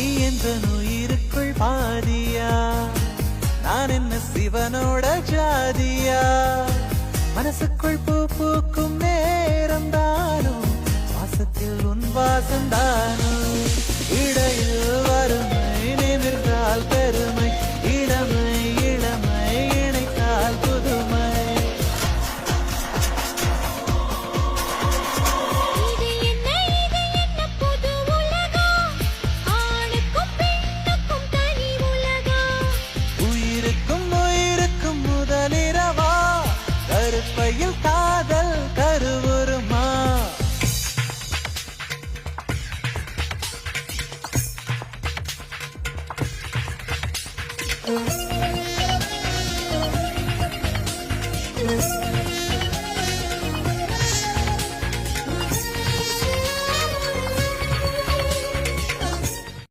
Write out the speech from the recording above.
நீ என்ற உயிருக்குள் பாதியா, நான் என்ன சிவனோட ஜாதியா? மனசுக்குள் பூ பூக்கும் நேரம் தானும், வாசத்தில் உன் வாசம் தானும். இடையில் வறுமை நிமிர்ந்தால் பெருமை, இளமை இளமை இணைத்தால் புதுமை. உயிருக்கும் உயிருக்கும் முதலிரவா, கருப்பையில் காதல் கருவுருமா? Thank you.